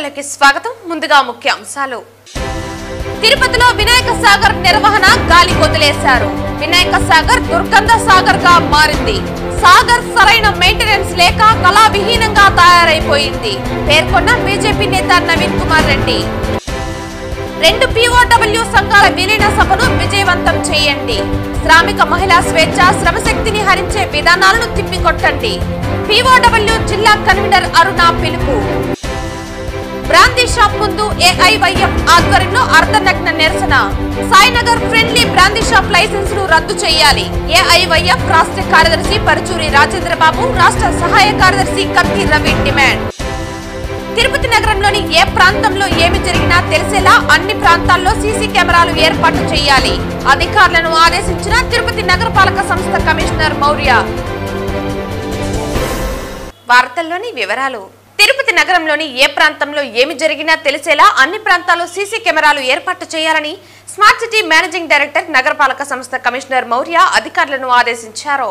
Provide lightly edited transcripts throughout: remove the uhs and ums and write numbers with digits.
వార్తలకి స్వాగతం. ముందుగా ముఖ్య అంశాలు. తిరుపతిలో వినాయక సాగర్ నిర్వహణ గాలి కొదిలేశారు. వినాయక సాగర్ దుర్గంధ సాగర్ గా మారింది. సాగర్ సరైన మెయింటెనెన్స్ లేక కళావిహీనంగా తయారైపోయింది పేర్కొన్న బీజేపీ నేత నవీన్ కుమార్ రెడ్డి. 2 POW సంఘాల విలీన సభను విజయవంతం చేయండి. శ్రామిక మహిళా స్వేచ్ఛ శ్రమశక్తిని హరించే విధానాలను తిప్పికొట్టండి. POW జిల్లా కన్వీనర్ అరుణ పిలుపు. బ్రాందీ షాప్ ముందు AIYF ఆధ్వర్యంలో అర్ధనగ్న నిరసన. Sainagar friendly brandy shop licence ను రద్దు చేయాలి. AIYF రాష్ట్ర కార్యదర్శి పరుచూరి రాజేంద్రబాబు, రాష్ట్ర సహాయ కార్యదర్శి కత్తి రవి డిమాండ్. తిరుపతి నగరంలోని ఏ ప్రాంతంలో ఏమి జరిగినా తెలిసేలా అన్ని ప్రాంతాల్లో సీసీ కెమెరాలు ఏర్పాటు చేయాలి. అధికారులను ఆదేశించిన తిరుపతి నగరపాలక సంస్థ కమిషనర్ మౌర్య. వార్తల్లోని వివరాలు. తిరుపతి నగరంలోని ఏ ప్రాంతంలో ఏమి జరిగినా తెలిసేలా అన్ని ప్రాంతాల్లో సీసీ కెమెరాలు ఏర్పాటు చేయాలని స్మార్ట్ సిటీ మేనేజింగ్ డైరెక్టర్ నగరపాలక సంస్థ కమిషనర్ మౌర్య అధికారులను ఆదేశించారు.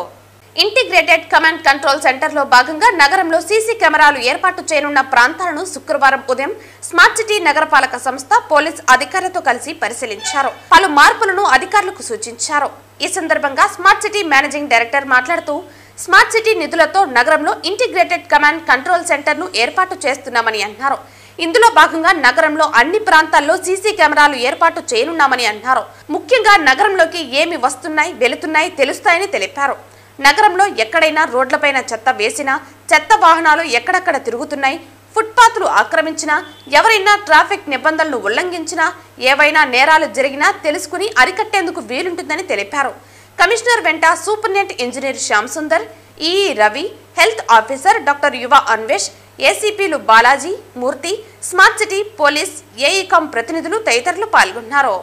ఇంటిగ్రేటెడ్ కమాండ్ కంట్రోల్ సెంటర్ లో భాగంగా నగరంలో సీసీ కెమెరాలు ఏర్పాటు చేయనున్న ప్రాంతాలను శుక్రవారం ఉదయం స్మార్ట్ సిటీ నగరపాలక సంస్థ పోలీస్ అధికారులతో కలిసి పరిశీలించారు. పలు మార్పులను అధికారులకు సూచించారు. ఈ సందర్భంగా స్మార్ట్ సిటీ మేనేజింగ్ డైరెక్టర్ మాట్లాడుతూ స్మార్ట్ సిటీ నిధులతో నగరంలో ఇంటిగ్రేటెడ్ కమాండ్ కంట్రోల్ సెంటర్ ను ఏర్పాటు చేస్తున్నామని అన్నారు. ఇందులో భాగంగా నగరంలో అన్ని ప్రాంతాల్లో సీసీ కెమెరాలు ఏర్పాటు చేయనున్నామని అన్నారు. ముఖ్యంగా నగరంలోకి ఏమి వస్తున్నాయి, వెళుతున్నాయి తెలుస్తాయని తెలిపారు. నగరంలో ఎక్కడైనా రోడ్లపైన చెత్త వేసినా, చెత్త వాహనాలు ఎక్కడెక్కడ తిరుగుతున్నాయి, ఫుట్పాత్లు ఆక్రమించినా, ఎవరైనా ట్రాఫిక్ నిబంధనలు ఉల్లంఘించినా, ఏవైనా నేరాలు జరిగినా తెలుసుకుని అరికట్టేందుకు వీలుంటుందని తెలిపారు. కమిషనర్ వెంట superintendent engineer Shyam Sundar, EE Ravi, health officer doctor యువ అన్వేష్, ఏసీపీలు బాలాజీ, మూర్తి, స్మార్ట్ సిటీ పోలీస్, ఏఈకాం ప్రతినిధులు తదితరులు పాల్గొన్నారు.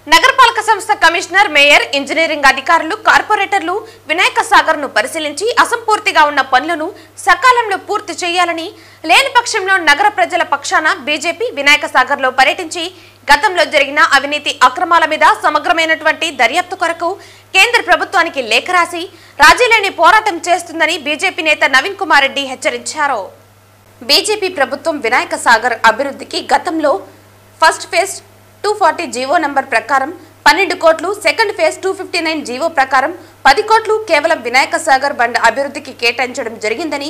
నగరపాలక సంస్థ కమిషనర్, మేయర్, ఇంజనీరింగ్ అధికారులు, కార్పొరేటర్లు వినాయక సాగర్ ను పరిశీలించి అసంపూర్తిగా ఉన్న పనులను సకాలంలో పూర్తి చేయాలని, లేని పక్షంలో నగర ప్రజల పక్షాన బీజేపీ వినాయక సాగర్ లో పర్యటించి గతంలో జరిగిన అవినీతి అక్రమాల మీద సమగ్రమైనటువంటి దర్యాప్తు కొరకు కేంద్ర ప్రభుత్వానికి లేఖ రాసి రాజీలేని పోరాటం చేస్తుందని బీజేపీ నేత నవీన్ కుమార్ రెడ్డి హెచ్చరించారు. బీజేపీ ప్రభుత్వం వినాయక సాగర్ అభివృద్ధికి గతంలో ఫస్ట్ ఫేజ్ 240 జీవో నంబర్ ప్రకారం 12 కోట్లు, సెకండ్ ఫేజ్ 259 జీవో ప్రకారం 10 కోట్లు కేవలం వినాయక సాగర్ బండ్ అభివృద్ధికి కేటాయించడం జరిగిందని,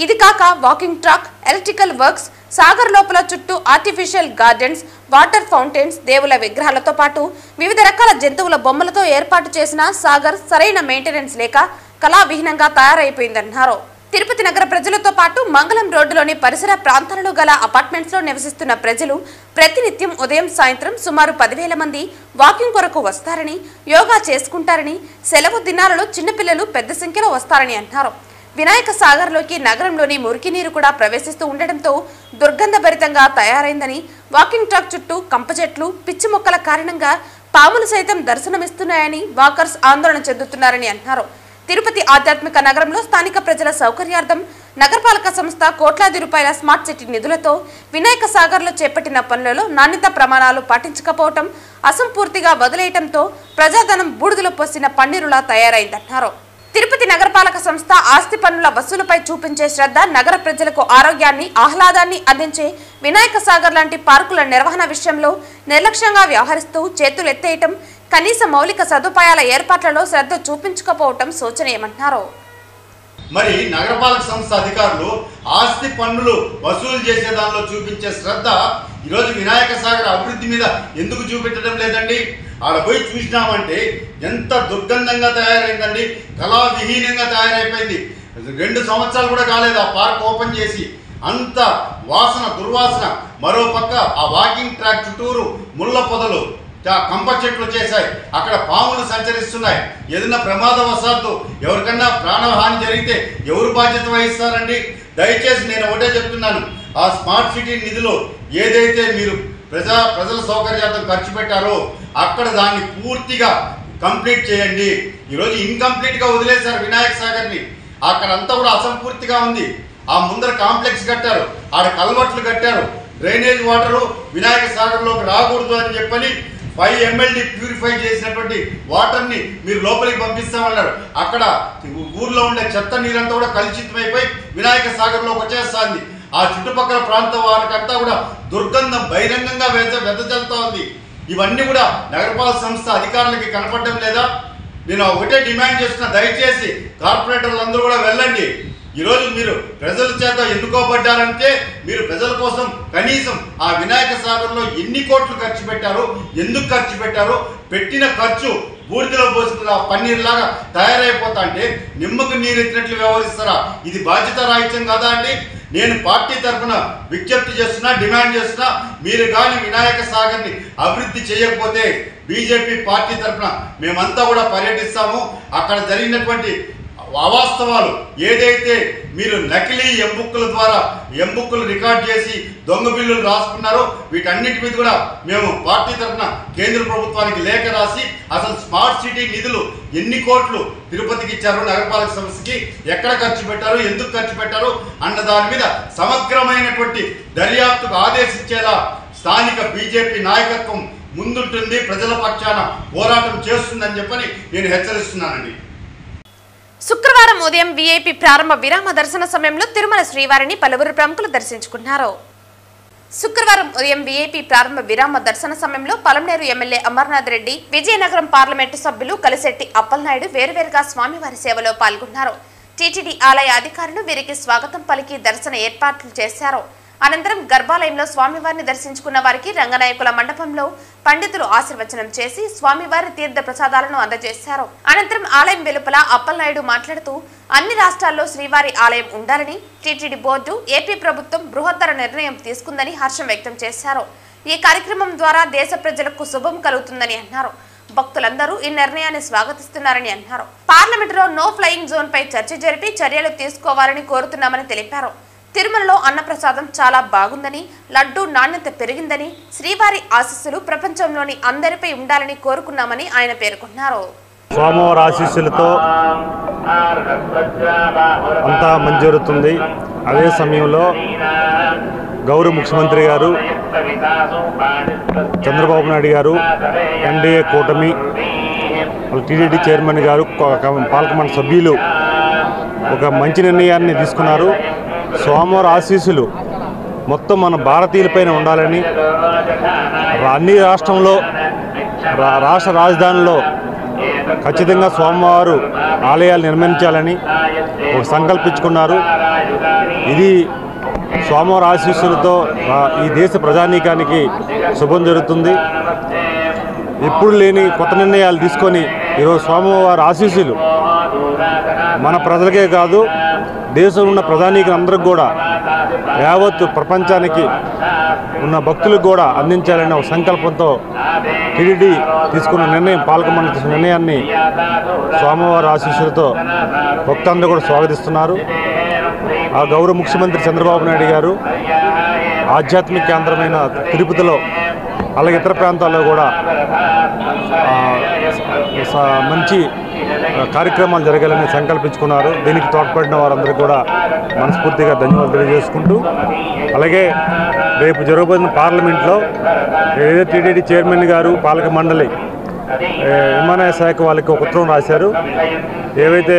ఇది కాక walking track, electrical works, Sagar లోపల చుట్టూ ఆర్టిఫిషియల్ గార్డెన్స్, వాటర్ ఫౌంటైన్స్, దేవుల విగ్రహాలతో పాటు వివిధ రకాల జంతువుల బొమ్మలతో ఏర్పాటు చేసిన సాగర్ సరైన మెయింటెనెన్స్ లేక కళావిహీనంగా తయారైపోయిందన్నారు. తిరుపతి నగర ప్రజలతో పాటు మంగళం రోడ్డులోని పరిసర ప్రాంతాలలో గల అపార్ట్మెంట్స్ లో నివసిస్తున్న ప్రజలు ప్రతినిత్యం ఉదయం సాయంత్రం సుమారు 10,000 మంది వాకింగ్ కొరకు వస్తారని, యోగా చేసుకుంటారని, సెలవు దినాలలో చిన్నపిల్లలు పెద్ద సంఖ్యలో వస్తారని అన్నారు. వినాయక సాగర్ లోకి నగరంలోని మురికి నీరు కూడా ప్రవేశిస్తూ ఉండడంతో దుర్గంధభరితంగా తయారైందని, వాకింగ్ ట్రాక్ చుట్టూ కంప చెట్లు, పిచ్చి మొక్కల కారణంగా పాములు సైతం దర్శనమిస్తున్నాయని వాకర్స్ ఆందోళన చెందుతున్నారని అన్నారు. తిరుపతి ఆధ్యాత్మిక నగరంలో స్థానిక ప్రజల సౌకర్యార్థం నగరపాలక సంస్థ కోట్లాది రూపాయల స్మార్ట్ సిటీ నిధులతో వినాయక సాగర్ లో చేపట్టిన పనులలో నాణ్యత ప్రమాణాలు పాటించకపోవటం, అసంపూర్తిగా వదిలేయటంతో ప్రజాధనం బూడిదలో పోసిన పన్నీరులా తయారైందన్నారు. తిరుపతి నగరపాలక సంస్థ ఆస్తి పన్నుల వసూలుపై చూపించే శ్రద్ధ నగర ప్రజలకు ఆరోగ్యాన్ని, ఆహ్లాదాన్ని అందించే వినాయక సాగర్ లాంటి పార్కుల నిర్వహణ విషయంలో నిర్లక్ష్యంగా వ్యవహరిస్తూ చేతులెత్తేయటం, కనీస మౌలిక సదుపాయాల ఏర్పాట్లలో శ్రద్ధ చూపించకపోవటం శోచనీయమన్నారు. మరి నగరపాలక సంస్థ అధికారులు ఆస్తి పన్నులు వసూలు చేసే దానిలో చూపించే శ్రద్ధ ఈరోజు వినాయక సాగర్ అభివృద్ధి మీద ఎందుకు చూపించడం లేదండి? ఆడ పోయి చూసినామంటే ఎంత దుర్గంధంగా తయారైందండి, కళావిహీనంగా తయారైపోయింది. 2 సంవత్సరాలు కూడా కాలేదు ఆ పార్క్ ఓపెన్ చేసి, అంత వాసన, దుర్వాసన. మరో పక్క ఆ వాకింగ్ ట్రాక్ చుట్టూరు ముళ్ళ పొదలు, కంప చెట్లు చేశాయి, అక్కడ పాములు సంచరిస్తున్నాయి. ఏదైనా ప్రమాదవశాత్తు ఎవరికన్నా ప్రాణహాని జరిగితే ఎవరు బాధ్యత వహిస్తారండి? దయచేసి నేను ఒకటే చెప్తున్నాను, ఆ స్మార్ట్ సిటీ నిధులు ఏదైతే మీరు ప్రజల సౌకర్యార్థం ఖర్చు పెట్టారో అక్కడ దాన్ని పూర్తిగా కంప్లీట్ చేయండి. ఈరోజు ఇన్కంప్లీట్గా వదిలేశారు వినాయక సాగర్ని. అక్కడంతా కూడా అసంపూర్తిగా ఉంది. ఆ ముందర కాంప్లెక్స్ కట్టారు, ఆడ కల్వర్ట్లు కట్టారు, డ్రైనేజ్ వాటరు వినాయక సాగర్లోకి రాకూడదు అని చెప్పని 5 MLD ప్యూరిఫై చేసినటువంటి వాటర్ని మీరు లోపలికి పంపిస్తామన్నారు. అక్కడ ఊర్లో ఉండే చెత్త నీరంతా కూడా కలుషితమైపోయి వినాయక సాగర్లోకి వచ్చేస్తుంది. ఆ చుట్టుపక్కల ప్రాంతం వారికంతా కూడా దుర్గంధం బహిరంగంగా వెదజల్లుతూ ఉంది. ఇవన్నీ కూడా నగరపాలక సంస్థ అధికారులకి కనపడడం లేదా? నేను ఒకటే డిమాండ్ చేస్తున్నా, దయచేసి కార్పొరేటర్లు కూడా వెళ్ళండి. ఈరోజు మీరు ప్రజల చేత ఎన్నుకోబడ్డారంటే మీరు ప్రజల కోసం కనీసం ఆ వినాయక సాగర్లో ఎన్ని కోట్లు ఖర్చు పెట్టారు, ఎందుకు ఖర్చు పెట్టారు, పెట్టిన ఖర్చు బూడిదలో పోసిన పన్నీర్ లాగా తయారైపోతా అంటే నిమ్మకు నీరెత్తినట్లు వ్యవహరిస్తారా? ఇది బాధ్యత రాహిత్యం కాదా అండి? నేను పార్టీ తరఫున విజ్ఞప్తి చేస్తున్నా, డిమాండ్ చేస్తున్నా, మీరు కానీ వినాయక సాగర్ని అభివృద్ధి చేయకపోతే బీజేపీ పార్టీ తరఫున మేమంతా కూడా పర్యటిస్తాము. అక్కడ జరిగినటువంటి అవాస్తవాలు ఏదైతే మీరు నకిలీ ఎంబుక్కుల ద్వారా ఎంబుక్కులు రికార్డ్ చేసి దొంగ బిల్లులు రాసుకున్నారో వీటన్నిటి మీద కూడా మేము పార్టీ తరఫున కేంద్ర ప్రభుత్వానికి లేఖ రాసి అసలు స్మార్ట్ సిటీ నిధులు ఎన్ని కోట్లు తిరుపతికి ఇచ్చారు, నగరపాలక సంస్థకి ఎక్కడ ఖర్చు పెట్టారు, ఎందుకు ఖర్చు పెట్టారు అన్న దాని మీద సమగ్రమైనటువంటి దర్యాప్తుకు ఆదేశించేలా స్థానిక బీజేపీ నాయకత్వం ముందుంటుంది, ప్రజల పక్షాన పోరాటం చేస్తుందని చెప్పని నేను హెచ్చరిస్తున్నానండి. శుక్రవారం ఉదయం వీఐపీ ప్రారంభ విరామ దర్శన సమయంలో తిరుమల శ్రీవారిని పలువురు ప్రముఖులు దర్శించుకున్నారు. శుక్రవారం ఉదయం వీఐపీ ప్రారంభ విరామ దర్శన సమయంలో పలమనేరు ఎమ్మెల్యే అమర్నాథ్ రెడ్డి, విజయనగరం పార్లమెంటు సభ్యులు కలిశెట్టి అప్పలనాయుడు వేరువేరుగా స్వామివారి సేవలో పాల్గొన్నారు. టీటీడీ ఆలయ అధికారులు వీరికి స్వాగతం పలికి దర్శన ఏర్పాట్లు చేశారు. అనంతరం గర్భాలయంలో స్వామివారిని దర్శించుకున్న వారికి రంగనాయకుల మండపంలో పండితులు ఆశీర్వచనం చేసి స్వామివారి తీర్థ ప్రసాదాలను అందజేశారు. అనంతరం ఆలయం వెలుపల అప్పలనాయుడు మాట్లాడుతూ అన్ని రాష్ట్రాల్లో శ్రీవారి ఆలయం ఉండాలని టీటీడీ బోర్డు, ఏపీ ప్రభుత్వం బృహత్తర నిర్ణయం తీసుకుందని హర్షం వ్యక్తం చేశారు. ఈ కార్యక్రమం ద్వారా దేశ ప్రజలకు శుభం కలుగుతుందని అన్నారు. భక్తులందరూ ఈ నిర్ణయాన్ని స్వాగతిస్తున్నారని అన్నారు. పార్లమెంటులో నో ఫ్లయింగ్ జోన్ పై చర్చ జరిపి చర్యలు తీసుకోవాలని కోరుతున్నామని తెలిపారు. తిరుమలలో అన్నప్రసాదం చాలా బాగుందని, లడ్డూ నాణ్యత పెరిగిందని, శ్రీవారి ఆశీస్సులు ప్రపంచంలోని అందరిపై ఉండాలని కోరుకున్నామని ఆయన పేర్కొన్నారు. స్వామివారి ఆశీస్సులతో అంతా మంచి జరుగుతుంది. అదే సమయంలో గౌరవ ముఖ్యమంత్రి గారు చంద్రబాబు నాయుడు గారు, ఎన్డీఏ కూటమి, టీటీడీ చైర్మన్ గారు, పాలకమండలి సభ్యులు ఒక మంచి నిర్ణయాన్ని తీసుకున్నారు. స్వామివారి ఆశీస్సులు మొత్తం మన భారతీయులపైన ఉండాలని, అన్ని రాష్ట్రంలో రాష్ట్ర రాజధానిలో ఖచ్చితంగా స్వామివారు ఆలయాలు నిర్మించాలని ఒక సంకల్పించుకున్నారు. ఇది స్వామివారి ఆశీస్సులతో ఈ దేశ ప్రజానీకానికి శుభం జరుగుతుంది. ఎప్పుడు లేని కొత్త నిర్ణయాలు తీసుకొని ఈరోజు స్వామివారి ఆశీస్సులు మన ప్రజలకే కాదు, దేశంలో ఉన్న ప్రజానీకులందరికీ కూడా, యావత్ ప్రపంచానికి ఉన్న భక్తులకు కూడా అందించాలనే ఒక సంకల్పంతో టీటీడీ తీసుకున్న నిర్ణయం, పాలకమండలి తీసుకున్న నిర్ణయాన్ని స్వామివారి ఆశీస్సులతో భక్తులందరూ కూడా స్వాగతిస్తున్నారు. ఆ గౌరవ ముఖ్యమంత్రి చంద్రబాబు నాయుడు గారు ఆధ్యాత్మిక కేంద్రమైన తిరుపతిలో, అలాగే ఇతర ప్రాంతాల్లో కూడా మంచి కార్యక్రమాలు జరగాలని సంకల్పించుకున్నారు. దీనికి తోడ్పడిన వారందరికీ కూడా మనస్ఫూర్తిగా ధన్యవాదాలు తెలియజేసుకుంటూ, అలాగే రేపు జరగబోతున్న పార్లమెంట్లో ఏదైతే టీటీడీ చైర్మన్ గారు, పాలక మండలి, విమానయాన శాఖ వాళ్ళకి ఒక ఉత్తరం రాశారు. ఏవైతే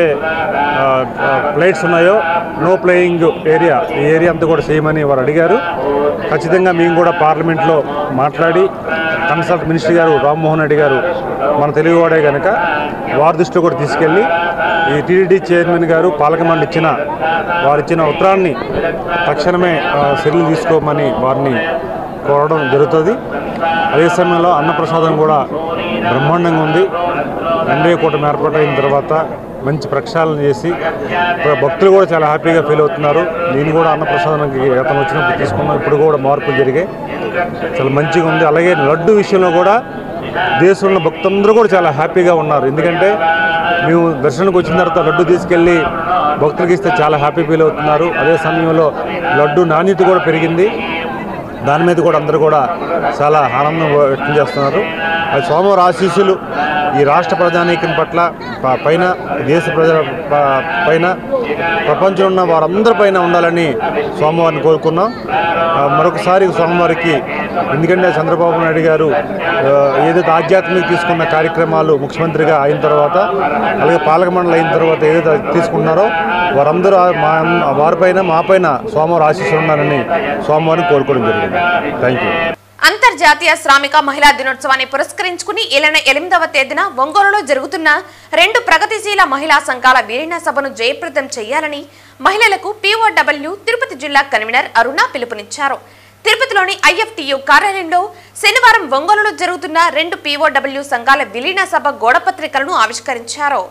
ఫ్లైట్స్ ఉన్నాయో నో ఫ్లయింగ్ ఏరియా, ఈ ఏరియా అంతా కూడా చేయమని వారు అడిగారు. ఖచ్చితంగా మేము కూడా పార్లమెంట్లో మాట్లాడి కన్సల్ట్ మినిస్టర్ గారు రామ్మోహన్ రెడ్డి గారు మన తెలుగువాడే కనుక వారి దృష్టిలో కూడా తీసుకెళ్ళి ఈ టీటీడీ చైర్మన్ గారు, పాలక మండలి వారిచ్చిన ఉత్తరాన్ని తక్షణమే చర్యలు తీసుకోమని వారిని కోరడం జరుగుతుంది. అదే సమయంలో అన్నప్రసాదం కూడా బ్రహ్మాండంగా ఉంది. ఎన్డీఏ కూటమి ఏర్పాటైన తర్వాత మంచి ప్రక్షాళన చేసి భక్తులు కూడా చాలా హ్యాపీగా ఫీల్ అవుతున్నారు. నేను కూడా అన్నప్రసాదానికి గతం వచ్చినప్పుడు తీసుకున్నాం, ఇప్పుడు కూడా మార్పులు జరిగాయి, చాలా మంచిగా ఉంది. అలాగే లడ్డు విషయంలో కూడా దేశంలో భక్తులందరూ కూడా చాలా హ్యాపీగా ఉన్నారు. ఎందుకంటే మేము దర్శనానికి వచ్చిన తర్వాత లడ్డు తీసుకెళ్ళి భక్తులకి ఇస్తే చాలా హ్యాపీ ఫీల్ అవుతున్నారు. అదే సమయంలో లడ్డు నాణ్యత కూడా పెరిగింది. దాని మీద కూడా అందరూ కూడా చాలా ఆనందం వ్యక్తం చేస్తున్నారు. అది స్వామివారి ఆశీస్సులు ఈ రాష్ట్ర ప్రజానీకం పట్ల పైన దేశ ప్రజల పైన ప్రపంచంలో ఉన్న వారందరిపైన ఉండాలని స్వామివారిని కోరుకున్నాం. మరొకసారి స్వామివారికి, ఎందుకంటే చంద్రబాబు నాయుడు గారు ఏదైతే ఆధ్యాత్మిక తీసుకున్న కార్యక్రమాలు ముఖ్యమంత్రిగా అయిన తర్వాత, అలాగే పాలక మండలి అయిన తర్వాత ఏదైతే తీసుకున్నారో వారందరూ వారిపైన మాపైన స్వామివారి ఆశీస్సులు ఉండాలని స్వామివారిని కోరుకోవడం జరిగింది. Thank you. అంతర్జాతీయ శ్రామిక మహిళా దినోత్సవాన్ని పురస్కరించుకుని ఈ నెల 8వ తేదీన ఒంగోలులో జరుగుతున్న 2 ప్రగతిశీల మహిళా సంఘాల విలీన సభను జయప్రదం చేయాలని మహిళలకు POW తిరుపతి జిల్లా కన్వీనర్ అరుణ పిలుపునిచ్చారు. తిరుపతిలోని IFTU కార్యాలయంలో శనివారం ఒంగోలులో జరుగుతున్న 2 POW సంఘాల విలీన సభ గోడపత్రికలను ఆవిష్కరించారు.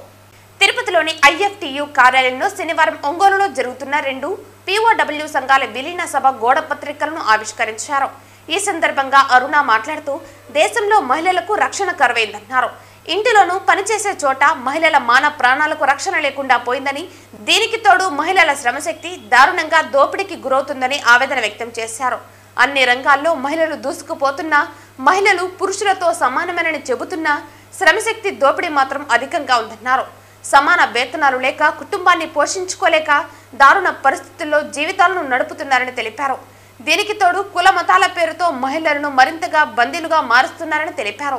తిరుపతిలోని IFTU కార్యాలయంలో శనివారం ఒంగోలులో జరుగుతున్న 2 POW సంఘాల విలీన సభ గోడపత్రికలను ఆవిష్కరించారు. ఈ సందర్భంగా అరుణ మాట్లాడుతూ దేశంలో మహిళలకు రక్షణ కరువైందన్నారు. ఇంటిలోనూ పనిచేసే చోట మహిళల మాన ప్రాణాలకు రక్షణ లేకుండా పోయిందని, దీనికి తోడు మహిళల శ్రమశక్తి దారుణంగా దోపిడీకి గురవుతుందని ఆవేదన వ్యక్తం చేశారు. అన్ని రంగాల్లో మహిళలు దూసుకుపోతున్నా, మహిళలు పురుషులతో సమానమేనని చెబుతున్నా శ్రమశక్తి దోపిడీ మాత్రం అధికంగా ఉందన్నారు. సమాన వేతనాలు లేక కుటుంబాన్ని పోషించుకోలేక దారుణ పరిస్థితుల్లో జీవితాలను నడుపుతున్నారని తెలిపారు. దీనికి తోడు కుల మతాల పేరుతో మహిళలను మరింతగా బందీలుగా మారుస్తున్నారని తెలిపారు.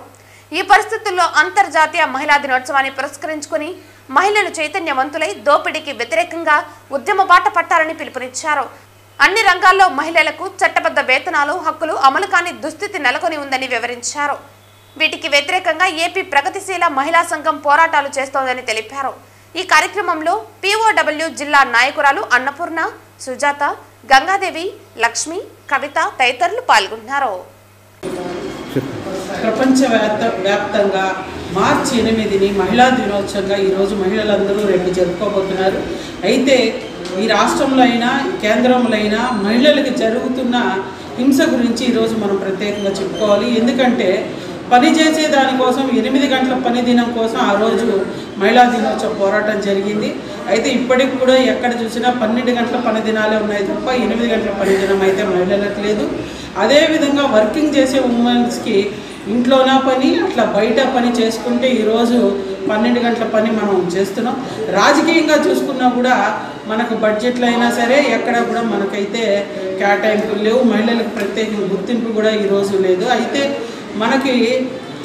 ఈ పరిస్థితుల్లో అంతర్జాతీయ మహిళా దినోత్సవాన్ని పురస్కరించుకుని మహిళలు చైతన్యవంతులై దోపిడీకి వ్యతిరేకంగా ఉద్యమ బాట పట్టాలని పిలుపునిచ్చారు. అన్ని రంగాల్లో మహిళలకు చట్టబద్ధ వేతనాలు, హక్కులు అమలు కాని దుస్థితి నెలకొని ఉందని వివరించారు. వీటికి వ్యతిరేకంగా ఏపీ ప్రగతిశీల మహిళా సంఘం పోరాటాలు చేస్తోందని తెలిపారు. ఈ కార్యక్రమంలో POW జిల్లా నాయకురాలు అన్నపూర్ణ, సుజాత, గంగాదేవి, లక్ష్మి, కవిత తదితరులు పాల్గొన్నారు. ప్రపంచవ్యాప్తంగా మార్చి 8ని మహిళా దినోత్సవంగా ఈరోజు మహిళలందరూ రేపు జరుపుకోబోతున్నారు. అయితే ఈ రాష్ట్రంలో అయినా కేంద్రంలో అయినా మహిళలకు జరుగుతున్న హింస గురించి ఈరోజు మనం ప్రత్యేకంగా చెప్పుకోవాలి. ఎందుకంటే పని చేసే దానికోసం 8 గంటల పని దినం కోసం ఆ రోజు మహిళా దినోత్సవ పోరాటం జరిగింది. అయితే ఇప్పటికి కూడా ఎక్కడ చూసినా 12 గంటల పని దినాలే ఉన్నాయి తప్ప 8 గంటల పని దినం అయితే మహిళలకు లేదు. అదేవిధంగా వర్కింగ్ చేసే ఉమెన్స్కి ఇంట్లోనా పని, అట్లా బయట పని చేసుకుంటే ఈరోజు 12 గంటల పని మనం చేస్తున్నాం. రాజకీయంగా చూసుకున్నా కూడా మనకు బడ్జెట్లు అయినా సరే ఎక్కడ కూడా మనకైతే కేటాయింపులు లేవు. మహిళలకు ప్రత్యేక గుర్తింపు కూడా ఈరోజు లేదు. అయితే మనకి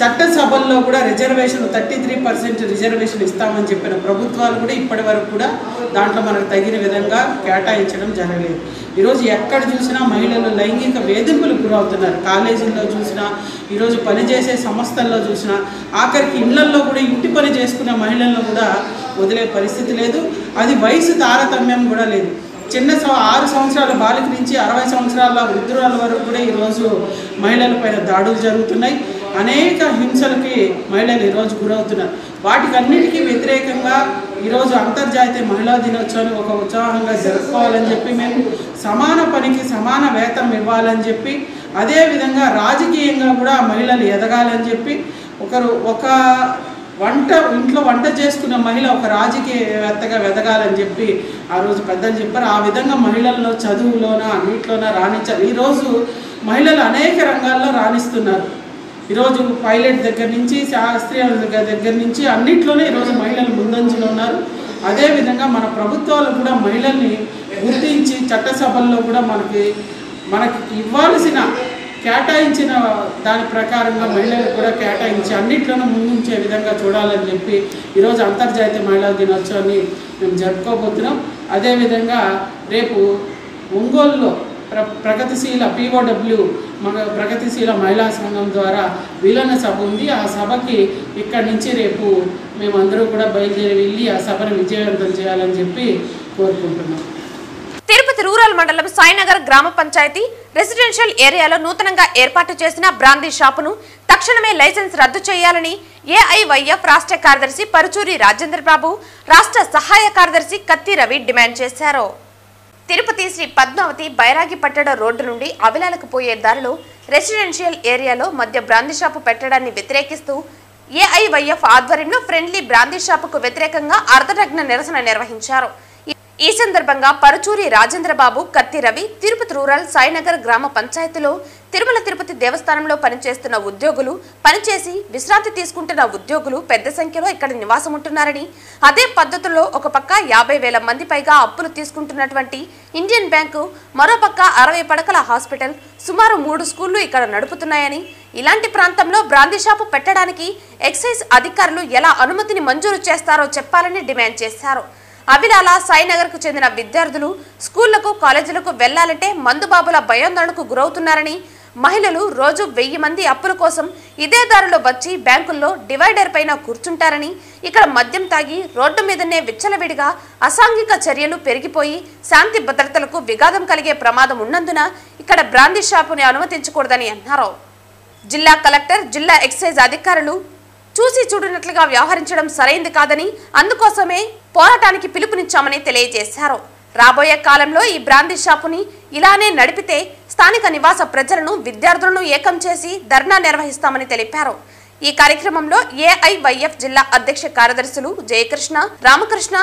చట్టసభల్లో కూడా రిజర్వేషన్ 33% రిజర్వేషన్ ఇస్తామని చెప్పిన ప్రభుత్వాలు కూడా ఇప్పటి వరకు కూడా దాంట్లో మనకు తగిన విధంగా కేటాయించడం జరగలేదు. ఈరోజు ఎక్కడ చూసినా మహిళలు లైంగిక వేధింపులకు గురవుతున్నారు. కాలేజీల్లో చూసినా, ఈరోజు పనిచేసే సంస్థల్లో చూసినా, ఆఖరికి ఇళ్లల్లో కూడా ఇంటి పని చేసుకునే మహిళలను కూడా వదిలే పరిస్థితి లేదు. అది వయసు తారతమ్యం కూడా లేదు. చిన్న 6 సంవత్సరాల బాలిక నుంచి 60 సంవత్సరాల వృద్ధురాల వరకు కూడా ఈరోజు మహిళలపైన దాడులు జరుగుతున్నాయి. అనేక హింసలకి మహిళలు ఈరోజు గురవుతున్నారు. వాటికన్నిటికీ వ్యతిరేకంగా ఈరోజు అంతర్జాతీయ మహిళా దినోత్సవాన్ని ఒక ఉత్సాహంగా జరుపుకోవాలని చెప్పి, మేము సమాన పనికి సమాన వేతనం ఇవ్వాలని చెప్పి, అదేవిధంగా రాజకీయంగా కూడా మహిళలు ఎదగాలని చెప్పి, ఇంట్లో వంట చేసుకున్న మహిళ ఒక రాజకీయవేత్తగా ఎదగాలని చెప్పి ఆ రోజు పెద్దలు చెప్పారు. ఆ విధంగా మహిళల్లో చదువులోన అన్నింటిలోన రాణించారు. ఈరోజు మహిళలు అనేక రంగాల్లో రాణిస్తున్నారు. ఈరోజు పైలట్ దగ్గర నుంచి, శాస్త్రీయ దగ్గర నుంచి అన్నింటిలోనే ఈరోజు మహిళలు ముందంజలో ఉన్నారు. అదేవిధంగా మన ప్రభుత్వాలు కూడా మహిళల్ని గుర్తించి చట్టసభల్లో కూడా మనకి ఇవ్వాల్సిన కేటాయించిన దాని ప్రకారంగా మహిళలకు కూడా కేటాయించి అన్నింటిలోనూ ముందుంచే విధంగా చూడాలని చెప్పి ఈరోజు అంతర్జాతీయ మహిళా దినోత్సవాన్ని మేము జరుపుకోబోతున్నాం. అదేవిధంగా రేపు ఒంగోలులో ప్రగతిశీల POW ప్రగతిశీల మహిళా సంఘం ద్వారా విలీన సభ ఉంది. ఆ సభకి ఇక్కడి నుంచి రేపు మేమందరూ కూడా బయలుదేరి వెళ్ళి ఆ సభను విజయవంతం చేయాలని చెప్పి కోరుకుంటున్నాం. తిరుపతి రూరల్ మండలం సాయినగర్ గ్రామ పంచాయతీ రెసిడెన్షియల్ ఏరియాలో నూతనంగా ఏర్పాటు చేసిన బ్రాందీ షాపును తక్షణమే లైసెన్స్ రద్దు చేయాలని AIYF రాష్ట్ర కార్యదర్శి పరుచూరి రాజేంద్రబాబు, రాష్ట్ర సహాయ కార్యదర్శి కత్తి రవి డిమాండ్ చేశారు. తిరుపతి శ్రీ పద్మావతి బైరాగి పట్టణ రోడ్డు నుండి అవిలాలకు పోయే దారిలో రెసిడెన్షియల్ ఏరియాలో మధ్య బ్రాందీ షాపు పెట్టడాన్ని వ్యతిరేకిస్తూ AIYF ఆధ్వర్యంలో ఫ్రెండ్లీ బ్రాందీ షాపుకు వ్యతిరేకంగా అర్ధనగ్న నిరసన నిర్వహించారు. ఈ సందర్భంగా పరుచూరి రాజేంద్రబాబు, కత్తి రవి తిరుపతి రూరల్ సాయినగర్ గ్రామ పంచాయతీలో తిరుమల తిరుపతి దేవస్థానంలో పనిచేస్తున్న ఉద్యోగులు, పనిచేసి విశ్రాంతి తీసుకుంటున్న ఉద్యోగులు పెద్ద సంఖ్యలో ఇక్కడ నివాసం ఉంటున్నారని, అదే పద్ధతుల్లో ఒక పక్క 50,000 మంది పైగా అప్పులు తీసుకుంటున్నటువంటి ఇండియన్ బ్యాంకు మరోపక్క 60 పడకల హాస్పిటల్, సుమారు 3 స్కూళ్లు ఇక్కడ నడుపుతున్నాయని, ఇలాంటి ప్రాంతంలో బ్రాందీ షాపు పెట్టడానికి ఎక్సైజ్ అధికారులు ఎలా అనుమతిని మంజూరు చేస్తారో చెప్పాలని డిమాండ్ చేశారు. అవిలాల సాయినగర్కు చెందిన విద్యార్థులు స్కూళ్లకు, కాలేజీలకు వెళ్లాలంటే మందుబాబుల భయాందోళనకు గురవుతున్నారని, మహిళలు రోజు 1000 మంది అప్పుల కోసం ఇదే దారిలో వచ్చి బ్యాంకుల్లో డివైడర్ పైన కూర్చుంటారని, ఇక్కడ మద్యం తాగి రోడ్డు మీదనే విచ్చలవిడిగా అసాంఘిక చర్యలు పెరిగిపోయి శాంతి భద్రతలకు విఘాతం కలిగే ప్రమాదం ఉన్నందున ఇక్కడ బ్రాందీ షాపుని అనుమతించకూడదని అన్నారు. జిల్లా కలెక్టర్, జిల్లా ఎక్సైజ్ అధికారులు చూసి చూడనట్లుగా వ్యవహరించడం సరైంది కాదని, అందుకోసమే పోరాటానికి పిలుపునిచ్చామని తెలియజేశారు. రాబోయే కాలంలో ఈ బ్రాందీ షాపుని ఇలానే నడిపితే స్థానిక నివాస ప్రజలను, విద్యార్థులను ఏకం చేసి ధర్నా నిర్వహిస్తామని తెలిపారు. ఈ కార్యక్రమంలో ఏఐవైఎఫ్ జిల్లా అధ్యక్ష కార్యదర్శులు జయకృష్ణ, రామకృష్ణ,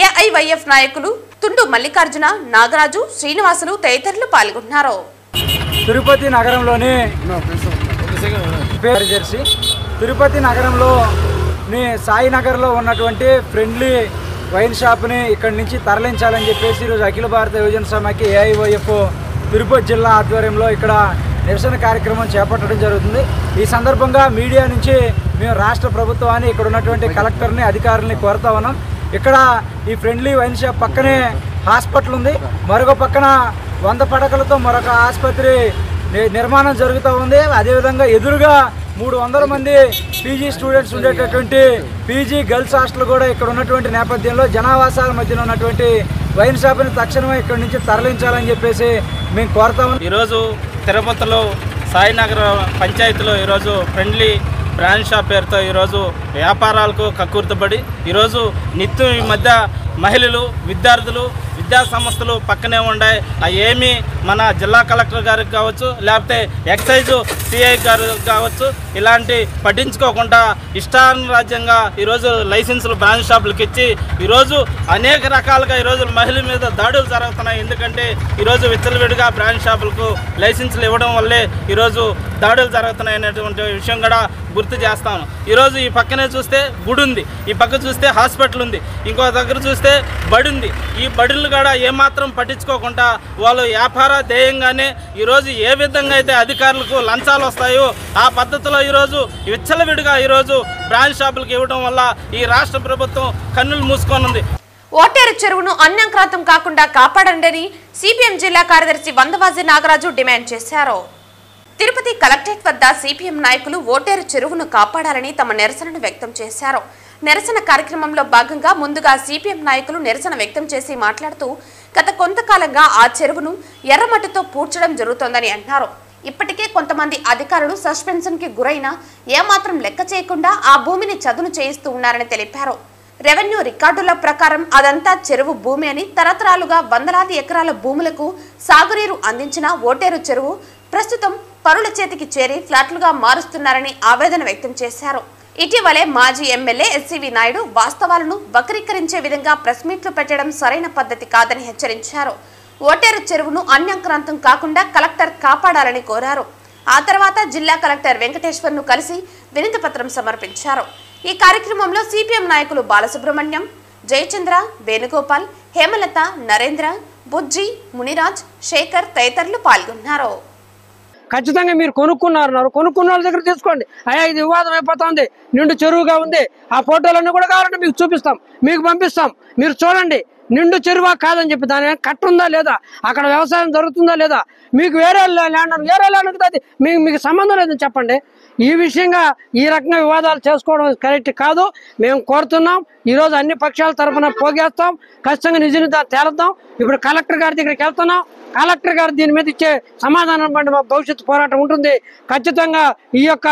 ఏఐవైఎఫ్ నాయకులు తుండు మల్లికార్జున, నాగరాజు, శ్రీనివాసులు తదితరులు పాల్గొన్నారు. తిరుపతి నగరంలోని తిరుపతి నగరంలోని సాయినగర్లో ఉన్నటువంటి ఫ్రెండ్లీ వైన్ షాప్ని ఇక్కడి నుంచి తరలించాలని చెప్పేసి ఈరోజు అఖిల భారత యువజన సమాఖ్య ఏఐవైఎఫ్ తిరుపతి జిల్లా ఆధ్వర్యంలో ఇక్కడ నిరసన కార్యక్రమం చేపట్టడం జరుగుతుంది. ఈ సందర్భంగా మీడియా నుంచి మేము రాష్ట్ర ప్రభుత్వాన్ని, ఇక్కడ ఉన్నటువంటి కలెక్టర్ని, అధికారులని కోరుతా ఉన్నాం. ఇక్కడ ఈ ఫ్రెండ్లీ వైన్ షాప్ పక్కనే హాస్పిటల్ ఉంది, మరొక పక్కన 100 పడకలతో మరొక ఆసుపత్రి నిర్మాణం జరుగుతూ ఉంది. అదేవిధంగా ఎదురుగా 300 మంది పీజీ స్టూడెంట్స్ ఉండేటటువంటి పీజీ గర్ల్స్ హాస్టల్ కూడా ఇక్కడ ఉన్నటువంటి నేపథ్యంలో జనావాసాల మధ్యలో ఉన్నటువంటి వైన్ షాప్ని తక్షణమే ఇక్కడి నుంచి తరలించాలని చెప్పేసి మేము కోరుతాము. ఈరోజు తిరుపతిలో సాయినగర్ పంచాయతీలో ఈరోజు ఫ్రెండ్లీ బ్రాండ్ షాప్ పేరుతో ఈరోజు వ్యాపారాలకు కక్కుర్తబడి ఈరోజు నిత్యం ఈ మధ్య మహిళలు, విద్యార్థులు, విద్యా సంస్థలు పక్కనే ఉన్నాయి. ఏమి మన జిల్లా కలెక్టర్ గారికి కావచ్చు, లేకపోతే ఎక్సైజ్ సిఐ గారు కావచ్చు, ఇలాంటి పట్టించుకోకుండా ఇష్టానురాజ్యంగా ఈరోజు లైసెన్సులు బ్రాండ్ షాపులకు ఇచ్చి ఈరోజు అనేక రకాలుగా ఈరోజు మహిళల మీద దాడులు జరుగుతున్నాయి. ఎందుకంటే ఈరోజు విచ్చలవిడిగా బ్రాండ్ షాపులకు లైసెన్సులు ఇవ్వడం వల్లే ఈరోజు దాడులు జరుగుతున్నాయి అనేటువంటి విషయం కూడా గుర్తు చేస్తాను. ఈరోజు ఈ పక్కనే చూస్తే గుడి ఉంది, ఈ పక్క చూస్తే హాస్పిటల్ ఉంది, ఇంకో దగ్గర చూస్తే బడి ఉంది. ఈ బడులు కూడా ఏమాత్రం పట్టించుకోకుండా వాళ్ళు వ్యాపార ధ్యేయంగానే ఈరోజు ఏ విధంగా అయితే అధికారులకు లంచాలు వస్తాయో ఆ పద్ధతిలో ఈరోజు విచ్చలవిడిగా ఈరోజు బ్రాండ్ షాపులకు ఇవ్వడం వల్ల ఈ రాష్ట్ర ప్రభుత్వం కన్నులు మూసుకొనుంది. ఓటేరు చెరువును అన్యాక్రాంతం కాకుండా కాపాడండి సిపిఎం జిల్లా కార్యదర్శి వందవాజీ నాగరాజు డిమాండ్ చేశారు. తిరుపతి కలెక్టరేట్ వద్ద సిపిఎం నాయకులు ఓటేరు చెరువును కాపాడాలని తమ నిరసనను వ్యక్తం చేశారు. నిరసన కార్యక్రమంలో భాగంగా ముందుగా సిపిఎం నాయకులు నిరసన వ్యక్తం చేసి మాట్లాడుతూ గత కొంతకాలంగా ఆ చెరువును ఎర్రమట్టితో పూడ్చడం జరుగుతోందని అన్నారు. ఇప్పటికే కొంతమంది అధికారులు సస్పెన్షన్ కి గురైనా ఏమాత్రం లెక్క చేయకుండా ఆ భూమిని చదును చేయిస్తూ ఉన్నారని తెలిపారు. రెవెన్యూ రికార్డుల ప్రకారం అదంతా చెరువు భూమి అని, తరతరాలుగా వందలాది ఎకరాల భూములకు సాగునీరు అందించిన ఓటేరు చెరువు ప్రస్తుతం పరుల చేతికి చేరి ఫ్లాట్లుగా మారుస్తున్నారని ఆవేదన వ్యక్తం చేశారు. ఇటీవలే మాజీ ఎమ్మెల్యే ఎస్సీవీ నాయుడు వాస్తవాలను వక్రీకరించే విధంగా ప్రెస్ మీట్లు పెట్టడం సరైన పద్ధతి కాదని హెచ్చరించారు. ఓటేరు చెరువును అన్యాక్రాంతం కాకుండా కలెక్టర్ కాపాడాలని కోరారు. ఆ తర్వాత జిల్లా కలెక్టర్ వెంకటేశ్వర్ను కలిసి వినతి పత్రం సమర్పించారు. ఈ కార్యక్రమంలో సిపిఎం నాయకులు బాలసుబ్రహ్మణ్యం, జయచంద్ర, వేణుగోపాల్, హేమలత, నరేంద్ర, బుజ్జి, మునిరాజ్, శేఖర్ తదితరులు పాల్గొన్నారు. ఖచ్చితంగా మీరు కొనుక్కున్న వాళ్ళ దగ్గర తీసుకోండి. అయ్యా ఇది వివాదం అయిపోతుంది, నిండు చెరువుగా ఉంది, ఆ ఫోటోలన్నీ కూడా కావాలంటే మీకు చూపిస్తాం, మీకు పంపిస్తాం, మీరు చూడండి నిండు చెరువా కాదని చెప్పి దాని కట్టుందా లేదా, అక్కడ వ్యవసాయం జరుగుతుందా లేదా, మీకు వేరే ల్యాండ్ అది మీకు సంబంధం లేదని చెప్పండి. ఈ విషయంగా ఈ రకంగా వివాదాలు చేసుకోవడం కరెక్ట్ కాదు. మేము కోరుతున్నాం, ఈరోజు అన్ని పక్షాల తరఫున పోగేస్తాం, ఖచ్చితంగా నిజాన్ని తేలుద్దాం. ఇప్పుడు కలెక్టర్ గారి దగ్గరికి వెళ్తున్నాం, కలెక్టర్ గారు దీని మీద ఇచ్చే సమాధానం బట్టి మా భవిష్యత్తు పోరాటం ఉంటుంది. ఖచ్చితంగా ఈ యొక్క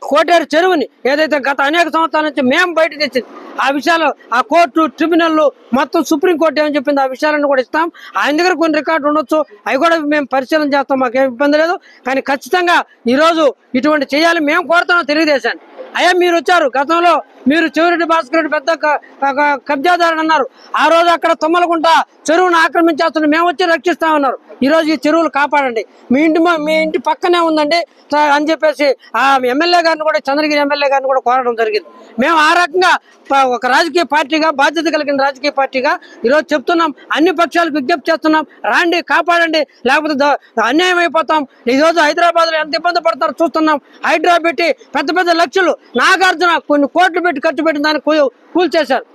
కోటేరు చెరువుని ఏదైతే గత అనేక సంవత్సరాల నుంచి మేము బయట తెచ్చింది ఆ విషయాలు, ఆ కోర్టు, ట్రిబ్యునల్, మొత్తం సుప్రీంకోర్టు ఏమని చెప్పింది ఆ విషయాలను కూడా ఇస్తాం. ఆయన దగ్గర కొన్ని రికార్డు ఉండొచ్చు, అవి కూడా మేము పరిశీలన చేస్తాం, మాకేం ఇబ్బంది లేదు. కానీ ఖచ్చితంగా ఈరోజు ఇటువంటి చేయాలి మేము కోరుతున్నాం తెలుగుదేశాన్ని. అయ్యా మీరు వచ్చారు, గతంలో మీరు చెవిరెడ్డి భాస్కర్ రెడ్డి పెద్ద కబ్జాదారుని అన్నారు. ఆ రోజు అక్కడ తుమ్మలగుంట చెరువును ఆక్రమించేస్తున్నారు, మేము వచ్చి రక్షిస్తామన్నారు. ఈ రోజు ఈ చెరువులు కాపాడండి, మీ ఇంటి పక్కనే ఉందండి అని చెప్పేసి ఆ ఎమ్మెల్యే గారిని కూడా, చంద్రగిరి ఎమ్మెల్యే గారిని కూడా కోరడం జరిగింది. మేము ఆ రకంగా ఒక రాజకీయ పార్టీగా, బాధ్యత కలిగిన రాజకీయ పార్టీగా ఈరోజు చెప్తున్నాం, అన్ని పక్షాలకు విజ్ఞప్తి చేస్తున్నాం, రాండి కాపాడండి, లేకపోతే అన్యాయం అయిపోతాం. ఈరోజు హైదరాబాద్ లో ఎంత ఇబ్బంది పడతారో చూస్తున్నాం. హైడ్రా పెట్టి పెద్ద పెద్ద లక్షలు, నాగార్జున కొన్ని కోట్లు పెట్టి ఖర్చు పెట్టిన దాన్ని కూల్చేశారు.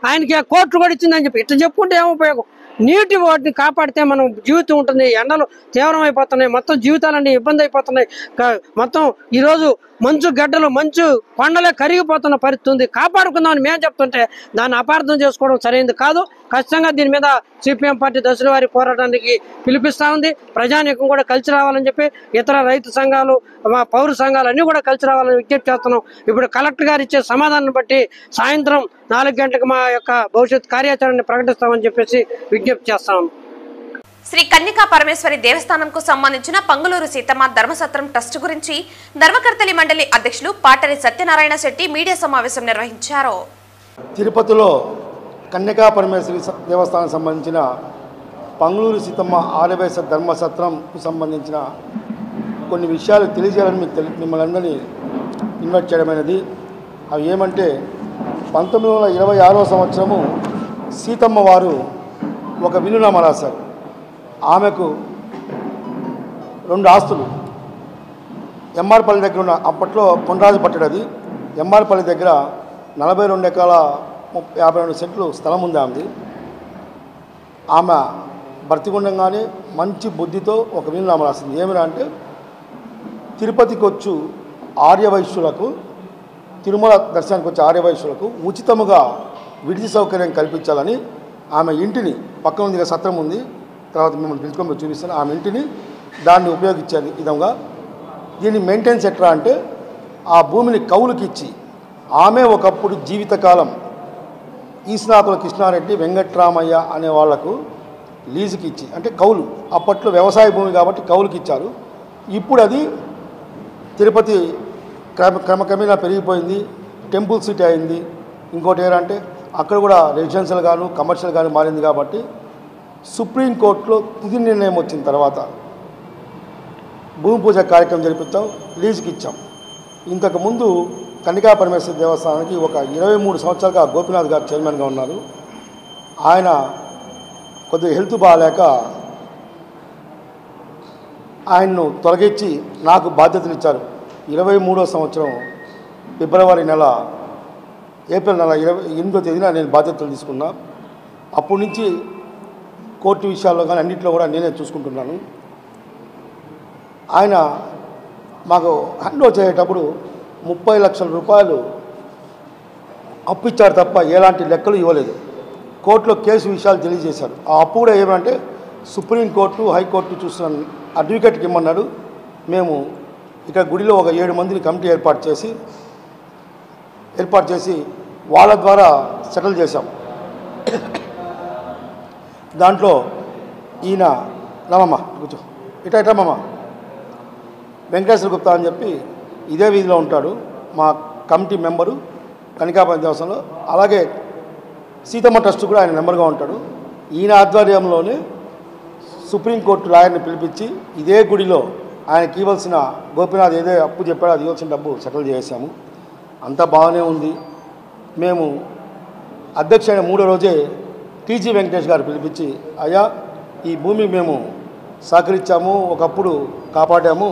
ఆయనకి కోట్లు కూడా ఇచ్చిందని చెప్పి ఇట్లా చెప్పుకుంటే ఏం ఉపయోగం? నీటి వాటిని కాపాడితే మనం జీవితం ఉంటుంది. ఎండలు తీవ్రమైపోతున్నాయి, మొత్తం జీవితాలన్నీ ఇబ్బంది అయిపోతున్నాయి. మొత్తం ఈరోజు మంచు గడ్డలు, మంచు కొండలే కరిగిపోతున్న పరిస్థితి ఉంది. కాపాడుకుందామని మేము చెప్తుంటే దాన్ని అపార్థం చేసుకోవడం సరైనది కాదు. ఖచ్చితంగా దీని మీద సిపిఎం పార్టీ దశల వారి పోరాటానికి పిలిపిస్తా ఉంది. ప్రజానీకం కూడా కలిసి రావాలని చెప్పి, ఇతర రైతు సంఘాలు, పౌర సంఘాలు అన్నీ కూడా కలిసి రావాలని విజ్ఞప్తి చేస్తున్నాం. ఇప్పుడు కలెక్టర్ గారు ఇచ్చే సమాధానం బట్టి సాయంత్రం 4 గంటలకు మా యొక్క భవిష్యత్ కార్యాచరణని ప్రకటిస్తామని చెప్పేసి విజ్ఞప్తి చేస్తాం. శ్రీ కన్యకా పరమేశ్వరి దేవస్థానంకు సంబంధించిన పంగులూరు సీతమ్మ ధర్మసత్రం ట్రస్ట్ గురించి ధర్మకర్తలి మండలి అధ్యక్షులు పాటరి సత్యనారాయణ శెట్టి మీడియా సమావేశం నిర్వహించారు. తిరుపతిలో కన్యకా పరమేశ్వరి దేవస్థానం సంబంధించిన పంగులూరు సీతమ్మ ఆర్యవైశ్య ధర్మసత్రంకు సంబంధించిన కొన్ని విషయాలు తెలియజేయాలని మిమ్మల్ని అందరినీ ఇన్వైట్ చేయడమైనది. అవి ఏమంటే 1926వ సంవత్సరము సీతమ్మ వారు ఒక విలునామా రాశారు. ఆమెకు 2 ఆస్తులు ఎంఆర్పల్లి దగ్గర ఉన్న, అప్పట్లో కొండరాజు పట్టడది, ఎంఆర్పల్లి దగ్గర 42 ఎకరాల 52 సెంట్లు స్థలం ఉంది ఆమెది. ఆమె బ్రతికుండగానే మంచి బుద్ధితో ఒక విలునామా రాసింది. ఏమిరా అంటే, తిరుపతికి వచ్చు ఆర్యవైశ్యులకు, తిరుమల దర్శనానికి వచ్చే ఆర్యవైశ్యులకు ఉచితముగా విడిది సౌకర్యం కల్పించాలని ఆమె ఇంటిని, పక్కన ఉంది సత్రం ఉంది, తర్వాత మిమ్మల్ని పిలుచుకొని చూపిస్తాను, ఆమె ఇంటిని దాన్ని ఉపయోగించే విధంగా దీన్ని మెయింటెన్స్ ఎట్లా అంటే, ఆ భూమిని కౌలుకి ఇచ్చి, ఆమె ఒకప్పుడు జీవితకాలం ఈస్నాకుల కృష్ణారెడ్డి, వెంకట్రామయ్య అనే వాళ్లకు లీజుకి ఇచ్చి, అంటే కౌలు, అప్పట్లో వ్యవసాయ భూమి కాబట్టి కౌలుకి ఇచ్చారు. ఇప్పుడు అది తిరుపతి క్రమక్రమేణా పెరిగిపోయింది, టెంపుల్ సిటీ అయింది. ఇంకోటి ఏంటంటే అక్కడ కూడా రెసిడెన్షియల్ గాను కమర్షియల్ గాను మారింది. కాబట్టి సుప్రీంకోర్టులో తుది నిర్ణయం వచ్చిన తర్వాత భూమి పూజ కార్యక్రమం జరిపించాం, లీజుకి ఇచ్చాం. ఇంతకుముందు కన్యకా పరమేశ్వరి దేవస్థానానికి ఒక 23 సంవత్సరాలుగా గోపీనాథ్ గారు చైర్మన్గా ఉన్నారు. ఆయన కొద్దిగా హెల్త్ బాగాలేక ఆయన్ను తొలగించి నాకు బాధ్యతలు ఇచ్చారు. 23వ సంవత్సరం ఏప్రిల్ నెల 28వ తేదీన నేను బాధ్యతలు తీసుకున్నా. అప్పటి నుంచి కోర్టు విషయాల్లో కానీ అన్నింటిలో కూడా నేనే చూసుకుంటున్నాను. ఆయన మాకు హ్యాండ్ ఓవర్ చేసేటప్పుడు 30 లక్షల రూపాయలు అప్పు ఇచ్చారు తప్ప ఎలాంటి లెక్కలు ఇవ్వలేదు. కోర్టులో కేసు విషయాలు తెలియజేశారు. ఆ అప్పు కూడా ఏమంటే సుప్రీంకోర్టు, హైకోర్టు చూస్తున్న అడ్వకేట్కి ఇమ్మన్నాడు. మేము ఇక్కడ గుడిలో ఒక 7 మందిని కమిటీ ఏర్పాటు చేసి వాళ్ళ ద్వారా సెటిల్ చేశాం. దాంట్లో ఈయన రామమ్మ కూర్చో, ఇటమ్మమ్మ వెంకటేశ్వర గుప్తా అని చెప్పి ఇదే వీధిలో ఉంటాడు, మా కమిటీ మెంబరు కనికాపల్లి దేవస్థానంలో. అలాగే సీతమ్మ ట్రస్ట్ కూడా ఆయన మెంబర్గా ఉంటాడు. ఈయన ఆధ్వర్యంలోనే సుప్రీంకోర్టు లాయర్ని పిలిపించి ఇదే గుడిలో ఆయనకి ఇవ్వాల్సిన, గోపీనాథ్ ఏదో అప్పు చెప్పాడో అది ఇవ్వాల్సిన డబ్బు సెటిల్ చేసాము. అంతా బాగానే ఉంది. మేము అధ్యక్షుడైన 3వ రోజే టీజీ వెంకటేష్ గారు పిలిపించి, అయ్యా ఈ భూమి మేము సహకరించాము, ఒకప్పుడు కాపాడాము,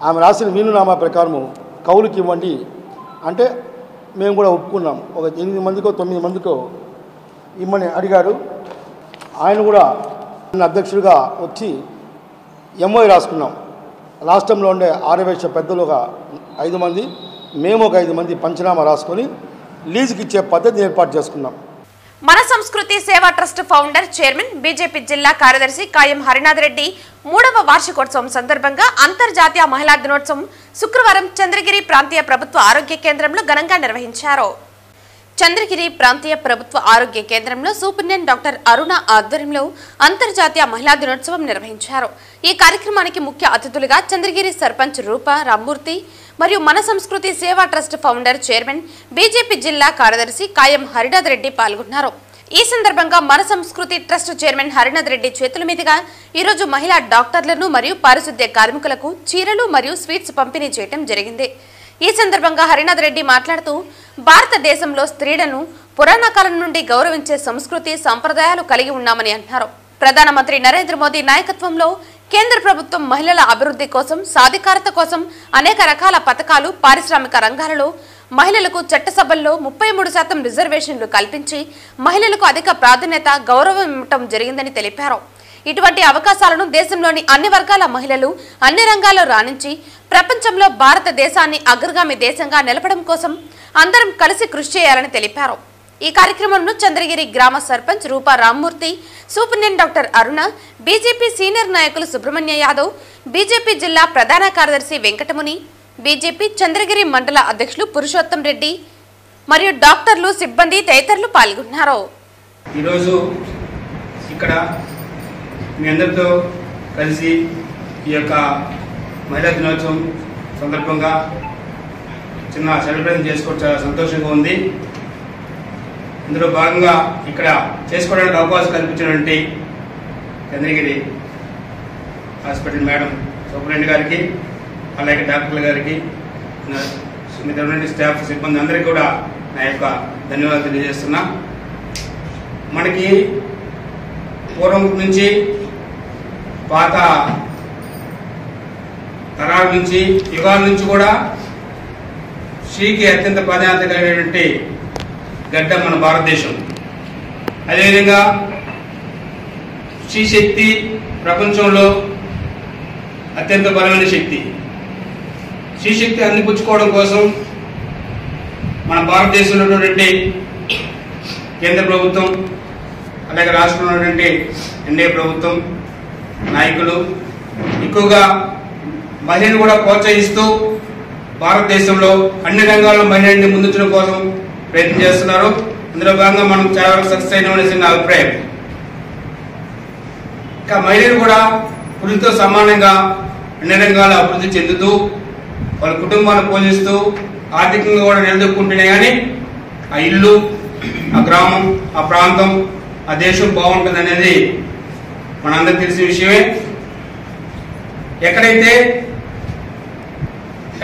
ఆమె రాసిన వీలునామా ప్రకారము కౌలుకి ఇవ్వండి అంటే మేము కూడా ఒప్పుకున్నాం. ఒక 8 మందికో 9 మందికో ఇమ్మని అడిగాడు. ఆయన కూడా అధ్యక్షుడిగా వచ్చి ఎంఓఐ రాసుకున్నాం. రాష్ట్రంలో ఉండే ఆర్యవైశ్య పెద్దలు ఒక 5 మంది, మేము ఒక 5 మంది పంచనామా రాసుకొని లీజుకి ఇచ్చే పద్ధతిని ఏర్పాటు చేసుకున్నాం. మన సంస్కృతి సేవా ట్రస్ట్ ఫౌండర్, చైర్మన్, బీజేపీ జిల్లా కార్యదర్శి కాయం హరినాథ్ రెడ్డి 3వ వార్షికోత్సవం సందర్భంగా అంతర్జాతీయ మహిళా దినోత్సవం శుక్రవారం చంద్రగిరి ప్రాంతీయ ప్రభుత్వ ఆరోగ్య కేంద్రంలో ఘనంగా నిర్వహించారు. చంద్రగిరి ప్రాంతీయ ప్రభుత్వ ఆరోగ్య కేంద్రంలో సూపరింటెండెంట్ డాక్టర్ అరుణ ఆధ్వర్యంలో అంతర్జాతీయ మహిళా దినోత్సవం నిర్వహించారు. ఈ కార్యక్రమానికి ముఖ్య అతిథులుగా చంద్రగిరి సర్పంచ్ రూప రామ్మూర్తి, మరియు మన సంస్కృతి సేవా ట్రస్ట్ ఫౌండర్ చైర్మన్ బీజేపీ జిల్లా కార్యదర్శి కాయం హరినాథ్ రెడ్డి పాల్గొన్నారు. ఈ సందర్భంగా మన సంస్కృతి ట్రస్ట్ చైర్మన్ హరినాథ్ రెడ్డి చేతుల మీదుగా ఈరోజు మహిళా డాక్టర్లను మరియు పారిశుద్ధ్య కార్మికులకు చీరలు మరియు స్వీట్స్ పంపిణీ చేయడం జరిగింది. ఈ సందర్భంగా హరినాథ్ రెడ్డి మాట్లాడుతూ భారతదేశంలో స్త్రీలను పురాణ కాలం నుండి గౌరవించే సంస్కృతి సంప్రదాయాలు కలిగి ఉన్నామని అన్నారు. ప్రధానమంత్రి నరేంద్ర మోదీ నాయకత్వంలో కేంద్ర ప్రభుత్వం మహిళల అభివృద్ధి కోసం సాధికారత కోసం అనేక రకాల పథకాలు పారిశ్రామిక రంగాలలో మహిళలకు చట్టసభల్లో 33% రిజర్వేషన్లు కల్పించి మహిళలకు అధిక ప్రాధాన్యత గౌరవం ఇవ్వటం జరిగిందని తెలిపారు. ఇటువంటి అవకాశాలను దేశంలోని అన్ని వర్గాల మహిళలు అన్ని రంగాల్లో రాణించి ప్రపంచంలో భారతదేశాన్ని అగ్రగామి దేశంగా నిలపడం కోసం అందరం కలిసి కృషి చేయాలని తెలిపారు. ఈ కార్యక్రమంలో చంద్రగిరి గ్రామ సర్పంచ్ రూపా రామ్మూర్తి, సూపరింటెండెంట్ డాక్టర్ అరుణ, బీజేపీ సీనియర్ నాయకులు సుబ్రహ్మణ్య యాదవ్, బీజేపీ జిల్లా ప్రధాన కార్యదర్శి వెంకటముని, బీజేపీ చంద్రగిరి మండల అధ్యక్షులు పురుషోత్తం రెడ్డి మరియు డాక్టర్లు, సిబ్బంది తదితరులు పాల్గొన్నారు. ఈరోజు ఇక్కడ మీ అందరితో కలిసి ఈ యొక్క మహిళా దినోత్సవం సందర్భంగా చిన్న సెలబ్రేషన్ చేసుకోవడం చాలా సంతోషంగా ఉంది. ఇందులో భాగంగా ఇక్కడ చేసుకోవడానికి అవకాశం కల్పించినటువంటి చంద్రగిరి హాస్పిటల్ మేడం సూపరింటెండెంట్ గారికి, అలాగే డాక్టర్ల గారికి, మిగతా స్టాఫ్ సిబ్బంది అందరికీ కూడా నా యొక్క ధన్యవాదాలు తెలియజేస్తున్నా. మనకి పూర్వం నుంచి పాత తరాల నుంచి యుగాల నుంచి కూడా స్త్రీకి అత్యంత ప్రాధాన్యత కలిగినటువంటి గడ్డ మన భారతదేశం. అదేవిధంగా స్త్రీ శక్తి ప్రపంచంలో అత్యంత బలమైన శక్తి. స్త్రీ శక్తి అందిపుచ్చుకోవడం కోసం మన భారతదేశంలో ఉన్నటువంటి కేంద్ర ప్రభుత్వం, అలాగే రాష్ట్రంలో ఉన్నటువంటి ఎన్డీఏ ప్రభుత్వం నాయకులు ఎక్కువగా మహిళను కూడా ప్రోత్సహిస్తూ భారతదేశంలో అన్ని రంగాల్లో మహిళల్ని ముందుంచడం కోసం ప్రయత్నం చేస్తున్నారు. అందులో భాగంగా మనం చాలా వరకు సక్సెస్ అయినామనేసి నా అభిప్రాయం. ఇంకా మహిళలు కూడా పురుషులతో సమానంగా అన్ని రంగాల్లో అభివృద్ధి చెందుతూ వాళ్ళ కుటుంబాన్ని పోషిస్తూ ఆర్థికంగా కూడా నిలదొక్కుంటేనే కానీ ఆ ఇల్లు, ఆ గ్రామం, ఆ ప్రాంతం, ఆ దేశం బాగుంటుంది అనేది మనందరికి తెలిసిన విషయమే. ఎక్కడైతే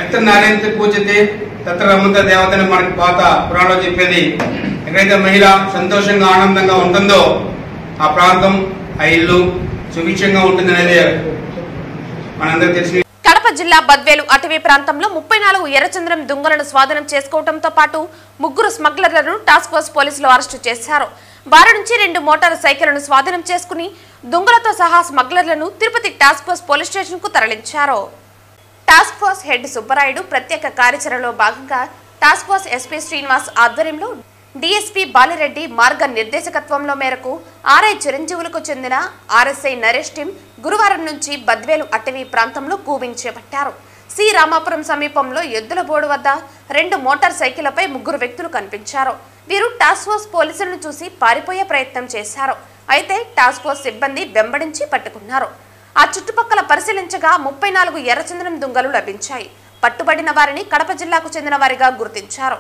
ఎత్త నారాయణ పూజతే తత్ర రమంత దేవతని మనకి పాత పురాణంలో చెప్పేది. ఎక్కడైతే మహిళ సంతోషంగా ఆనందంగా ఉంటుందో ఆ ప్రాంతం, ఆ ఇల్లు సుభిక్షంగా ఉంటుంది అనేది మనందరికి తెలిసిన. కడప జిల్లా బద్వేలు అటవీ ప్రాంతంలో 34 ఎర్రచంద్రం దుంగలను స్వాధీనం చేసుకోవడంతో పాటు 3 స్మగ్లర్లను టాస్క్ ఫోర్స్ పోలీసులు అరెస్టు చేశారు. వారి నుంచి 2 మోటార్ సైకిళ్లను స్వాధీనం చేసుకుని దుంగలతో సహా స్మగ్లర్లను Tirupati task force police station కు తరలించారు. టాస్క్ ఫోర్స్ హెడ్ సుబ్బరాయుడు ప్రత్యేక కార్యాచరణలో భాగంగా టాస్క్ ఫోర్స్ ఎస్పీ శ్రీనివాస్ ఆధ్వర్యంలో డీఎస్పీ బాలిరెడ్డి మార్గ నిర్దేశకత్వంలో మేరకు ఆర్ఐ చిరంజీవులకు చెందిన ఆర్ఎస్ఐ నరేష్ టీం గురువారం నుంచి బద్వేలు అటవీ ప్రాంతంలో కూబింగ్ చేపట్టారు. సి రామాపురం సమీపంలో ఎద్దుల బోర్డు వద్ద 2 మోటార్ సైకిళ్లపై 3 వ్యక్తులు కనిపించారు. వీరు టాస్క్ ఫోర్స్ పోలీసులను చూసి పారిపోయే ప్రయత్నం చేశారు. అయితే టాస్క్ ఫోర్స్ సిబ్బంది వెంబడించి పట్టుకున్నారు. ఆ చుట్టుపక్కల పరిశీలించగా 34 ఎర్రచందనం దుంగలు లభించాయి. పట్టుబడిన వారిని కడప జిల్లాకు చెందిన వారిగా గుర్తించారు.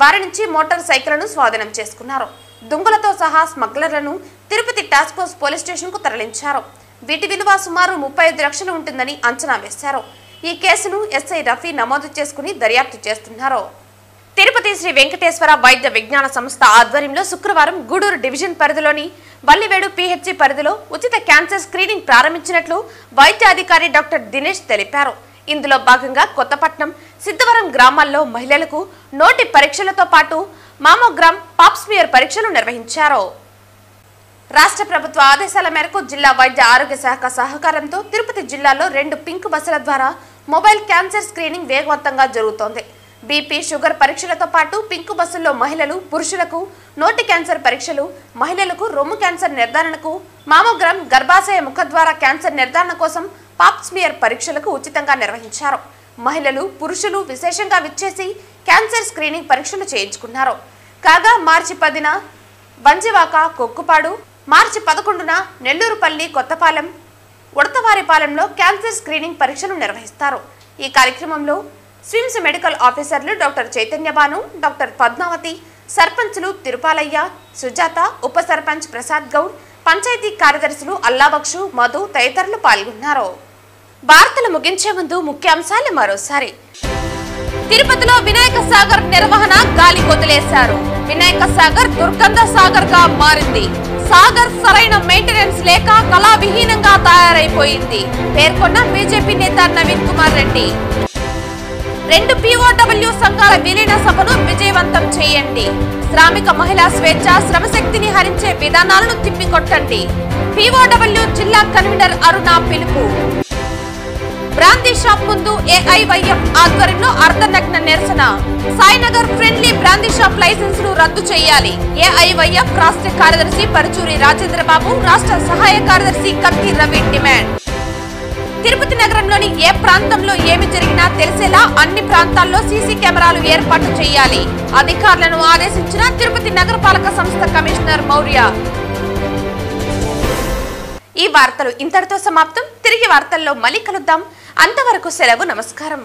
వారి నుంచి మోటార్ సైకిళ్లను స్వాధీనం చేసుకున్నారు. దుంగలతో సహా స్మగ్లర్లను Tirupati task force police station కు తరలించారు. వీటి విలువ సుమారు 35 లక్షలు ఉంటుందని అంచనా వేశారు. ఈ కేసును ఎస్ఐ రఫీ నమోదు చేసుకుని దర్యాప్తు చేస్తున్నారు. తిరుపతి శ్రీ వెంకటేశ్వర వైద్య విజ్ఞాన సంస్థ ఆధ్వర్యంలో శుక్రవారం గూడూరు డివిజన్ పరిధిలోని వల్లివేడు పిహెచ్సి పరిధిలో ఉచిత క్యాన్సర్ స్క్రీనింగ్ ప్రారంభించినట్లు వైద్యాధికారి డాక్టర్ దినేష్ తెలిపారు. ఇందులో భాగంగా కొత్తపట్నం, సిద్ధవరం గ్రామాల్లో మహిళలకు నోటి పరీక్షలతో పాటు మామోగ్రామ్, పాప్స్మియర్ పరీక్షలు నిర్వహించారు. రాష్ట్ర ప్రభుత్వ ఆదేశాల మేరకు జిల్లా వైద్య ఆరోగ్య శాఖ సహకారంతో తిరుపతి జిల్లాలో 2 పింక్ బస్సుల ద్వారా మొబైల్ క్యాన్సర్ స్క్రీనింగ్ వేగవంతంగా జరుగుతోంది. బీపీ, షుగర్ పరీక్షలతో పాటు పింక్ బస్సుల్లో మహిళలు, పురుషులకు నోటి క్యాన్సర్ పరీక్షలు, మహిళలకు రొమ్ము క్యాన్సర్ నిర్ధారణకు మామోగ్రామ్, గర్భాశయ ముఖద్వార క్యాన్సర్ నిర్ధారణ కోసం పాప్స్మియర్ పరీక్షలకు ఉచితంగా నిర్వహించారు. మహిళలు, పురుషులు విశేషంగా విచ్చేసి క్యాన్సర్ స్క్రీనింగ్ పరీక్షలు చేయించుకున్నారు. కాగా మార్చి 10న బంజివాక, కొక్కుపాడు, మార్చి 11న నెల్లూరుపల్లి, కొత్తపాలెం, ఉడతవారిపాలెంలో క్యాన్సర్ స్క్రీనింగ్ పరీక్షలు నిర్వహిస్తారు. ఈ కార్యక్రమంలో స్విమ్స్ మెడికల్ ఆఫీసర్లు డాక్టర్ చైతన్యబాను, డాక్టర్ పద్మావతి, సర్పంచ్లు తిరుపాలయ్య, సుజాత, ఉప సర్పంచ్ ప్రసాద్ గౌడ్, పంచాయతీ కార్యదర్శులు అల్లాబక్షు, మధు తదితరులు పాల్గొన్నారు. వార్తలు ముగించే ముందు ముఖ్యాంశాలు మరోసారి. తిరుపతిలో వినాయక సాగర్ నిర్వహణ గాలి కొదిలేశారు. వినాయక సాగర్ దుర్గంధ సాగర్ గా మారింది. సాగర్ సరైన మెయింటెనెన్స్ లేక కళావిహీనంగా తయారైపోయింది పేర్కొన్న బీజేపీ నేత నవీన్ కుమార్ రెడ్డి. 2 POW సంఘాల విలీన సభను విజయవంతం చేయండి. శ్రామిక మహిళా స్వేచ్ఛ శ్రమశక్తిని హరించే విధానాలను తిప్పికొట్టండి. POW జిల్లా కన్వీనర్ అరుణ పిలుపు. బ్రాందీ షాప్ ముందు AIYF ఆధ్వర్యంలో అర్ధనగ్న నిరసన. సాయినగర్ ఫ్రెండ్లీ బ్రాందీ షాప్ లైసెన్సులు రద్దు చేయాలి. AIYF రాష్ట్ర కార్యదర్శి పరుచూరి రాజేంద్రబాబు, రాష్ట్ర సహాయ కార్యదర్శి కత్తి రవి డిమాండ్. తిరుపతి నగరంలోని ఏ ప్రాంతంలో ఏమి జరిగినా తెలిసేలా అన్ని ప్రాంతాల్లో సీసీ కెమెరాలు ఏర్పాటు చేయాలి. అధికారులను ఆదేశించిన తిరుపతి నగరపాలక సంస్థ కమిషనర్ మౌర్య. ఈ వార్తలు ఇంతటితో సమాప్తం. తిరిగి వార్తల్లో మళ్ళీ కలుద్దాం. అంతవరకు సెలవు. నమస్కారం.